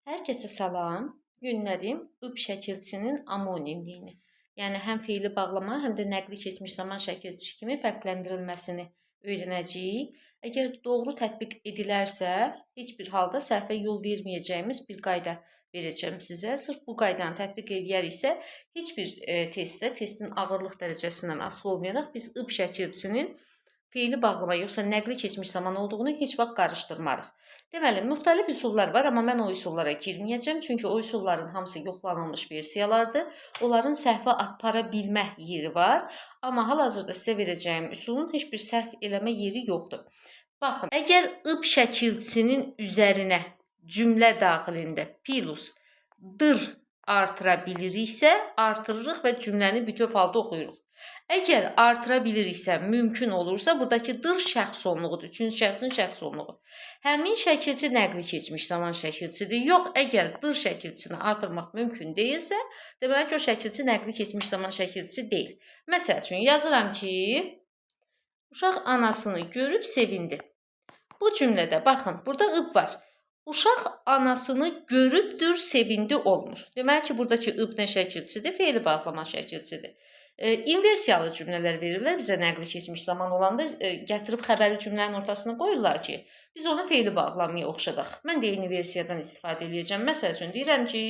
Hər kəsə salam. Günlərim ıb şəkilçisinin amonimliyini, yəni həm feili bağlama, həm də nəqli keçmiş zaman şəkilçisi kimi fərqləndirilməsini öyrənəcəyik. Əgər doğru tətbiq edilərsə, heç bir halda səhvə yol verməyəcəyimiz bir qayda verəcəm sizə. Sırf bu qaydanı tətbiq edəriksə, heç bir testdə, testin ağırlıq dərəcəsindən asılı olmayaraq biz ıb şəkilçisinin feili bağlama yoxsa nəqli keçmiş zaman olduğunu heç vaxt qarışdırmarıq. Deməli, müxtəlif üsullar var, amma mən o üsullara girməyəcəm, çünki o üsulların hamısı yoxlanılmış versiyalardır. Onların səhvə apara bilmə yeri var, amma hal-hazırda sizə verəcəyim üsulun heç bir səhv eləmə yeri yoxdur. Baxın, əgər ıb şəkilçisinin üzərinə cümlə daxilində plus dır artıra biliriksə, artırırıq və cümləni bütöv halda oxuyuruq. Əgər artıra biliriksə, mümkün olursa, buradakı dır şəxs sonluğudur. Üçüncü şəxsin şəxs sonluğu. Həmin şəkilçi nəqli keçmiş zaman şəkilçisidir. Yox, əgər dır şəkilçisini artırmaq mümkün deyilsə, deməli ki, o şəkilçi nəqli keçmiş zaman şəkilçisi deyil. Məsəl üçün, yazıram ki, uşaq anasını görüb sevindi. Bu cümlədə, baxın, burada ıb var. Uşaq anasını görübdür, sevindi olmur. Deməli ki, buradakı ıb nə şəkilçisidir? Feili bağlama şəkilçisidir. İnversiyalı cümlələr verirlər bizə nəqli keçmiş zaman olanda gətirib xəbəri cümlənin ortasına qoyurlar ki, biz onu feili bağlamaya oxşadaq. Mən də eyni versiyadan istifadə edəcəm. Məsəl üçün deyirəm ki,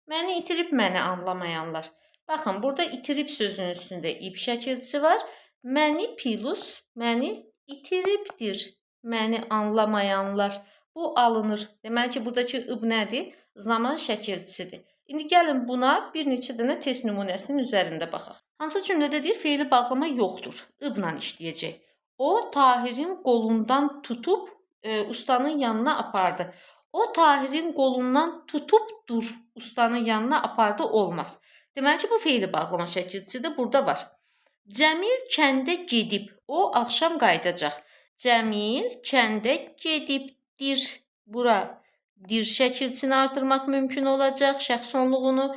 məni itirib məni anlamayanlar. Baxın, burada itirib sözünün üstündə ib şəkilçisi var. Məni plus, məni itiribdir, məni anlamayanlar. Bu alınır. Deməli ki, buradakı ıb nədir? Zaman şəkilçisidir. İndi gəlin buna bir neçə dənə test nümunəsinin üzərində baxaq. Hansı cümlədə deyir, feili bağlama yoxdur, ıbla işləyəcək. O, Tahirin qolundan tutub ustanın yanına apardı. O, Tahirin qolundan tutubdur, ustanın yanına apardı olmaz. Deməli ki, bu feili bağlama şəkilçisi də burada var. Cəmil kəndə gedib, o, axşam qayıdacaq. Cəmil kəndə gedibdir. Bura dir şəkilçisini artırmaq mümkün olacaq, şəxs sonluğunu.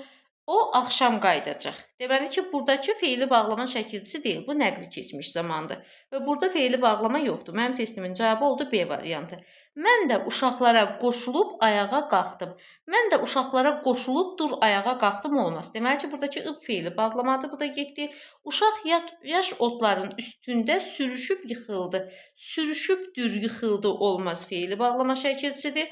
O, axşam qayıdacaq. Deməli ki, buradakı feili bağlama şəkilçisi deyil. Bu nəqli keçmiş zamandır. Və burada feili bağlama yoxdur. Mənim testimin cavabı oldu B variantı. Mən də uşaqlara qoşulub ayağa qalxdım. Mən də uşaqlara qoşulub dur ayağa qalxdım olmaz. Deməli ki, buradakı ıb feili bağlamadır. Bu da getdi. Uşaq yaş otların üstündə sürüşüb yıxıldı. Sürüşübdür, yıxıldı olmaz feili bağlama şəkilçisidir.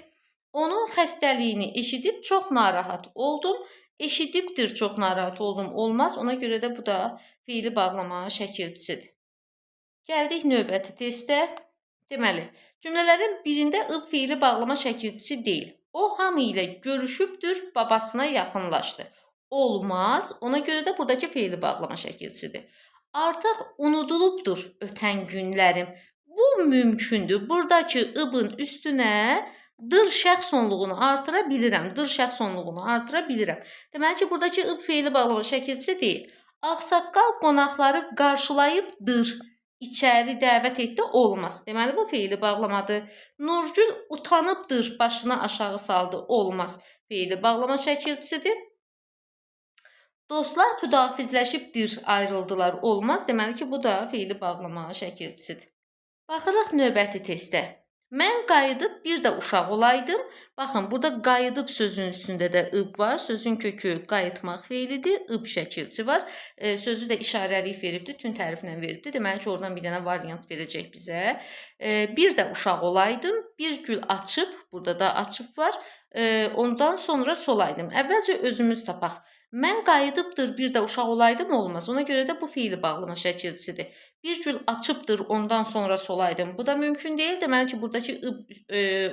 Onun xəstəliyini eşidib çox narahat oldum. Eşidibdir, çox narahat oldum olmaz. Ona görə də bu da feili bağlama şəkilçisidir. Gəldik növbəti testə. Deməli, cümlələrin birində ıb feili bağlama şəkilçisi deyil. O, hamı ilə görüşübdür, babasına yaxınlaşdı. Olmaz. Ona görə də buradakı feili bağlama şəkilçisidir. Artıq unudulubdur ötən günlərim. Bu mümkündür. Buradakı ıbın üstünə dır şəxs sonluğunu artıra bilirəm. Dır şəxs sonluğunu artıra bilirəm. Deməli ki, buradakı ıb feili bağlama şəkilçisi deyil. Ağsaqqal qonaqları qarşılayıbdır. İçəri dəvət etdi olmaz. Deməli, bu feili bağlamadır. Nurgül utanıbdır, başını aşağı saldı olmaz. Feili bağlama şəkilçisidir. Dostlar xudafizləşibdir, ayrıldılar olmaz. Deməli ki, bu da feili bağlama şəkilçisidir. Baxırıq növbəti testə. Mən qayıdıb bir də uşaq olaydım. Baxın, burada qayıdıb sözün üstündə də ıb var. Sözün kökü qayıtmaq feilidir. Ib şəkilçisi var. Sözü də işarəliyib veribdir. Tün təriflə veribdir. Deməli ki, oradan bir dənə variant verəcək bizə. Bir də uşaq olaydım. Bir gül açıb. Burada da açıb var. Ondan sonra solaydım. Əvvəlcə özümüz tapaq. Mən qayıdıbdır, bir də uşaq olaydım olmaz. Ona görə də bu feili bağlama şəkilçisidir. Bir gül açıbdır, ondan sonra solaydım. Bu da mümkün deyil. Deməli ki, buradakı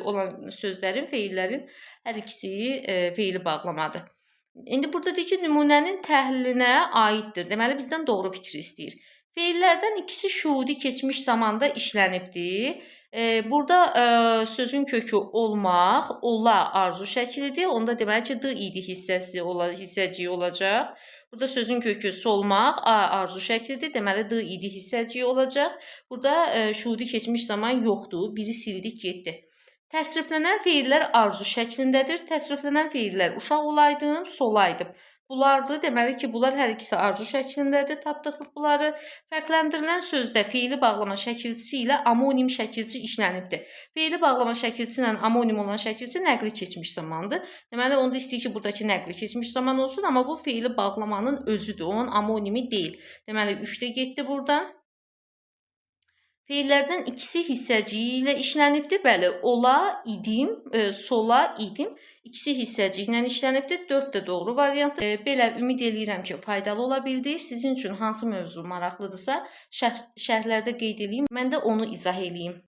olan sözlərin, feillərin hər ikisi feili bağlamadır. İndi burada deyir ki, nümunənin təhlilinə aiddir. Deməli, bizdən doğru fikri istəyir. Feillərdən ikisi şuudi keçmiş zamanda işlənibdir. Burada sözün kökü olmaq, ola arzu şəklidir. Onda deməli ki, d idi hissəciyi olacaq. Burada sözün kökü solmaq, a arzu şəklidir. Deməli, d idi hissəciyi olacaq. Burada şuudi keçmiş zaman yoxdur. Biri sildik, getdi. Təsriflənən feillər arzu şəklindədir. Təsriflənən feillər uşaq olaydım, solaydım. bulardır. Deməli ki, bunlar hər ikisi arzu şəklindədir. Tapdıq bunları. Fərqləndirilən sözdə feili bağlama şəkilçisi ilə amonim şəkilçi işlənibdir. Feili bağlama şəkilçisi ilə amonim olan şəkilçi nəqli keçmiş zamandır. Deməli, onda istəyir ki, buradakı nəqli keçmiş zaman olsun, amma bu feili bağlamanın özüdür, onun amonimi deyil. Deməli, 3-də getdi buradan. Feillərdən ikisi hissəciyi ilə işlənibdir. Bəli, ola, idim, sola, idim. İkisi hissəciyi ilə işlənibdir. 4 də doğru variantdır. Belə ümid eləyirəm ki, faydalı ola bildi. Sizin üçün hansı mövzu maraqlıdırsa, şərhlərdə qeyd edin. Mən də onu izah eləyim.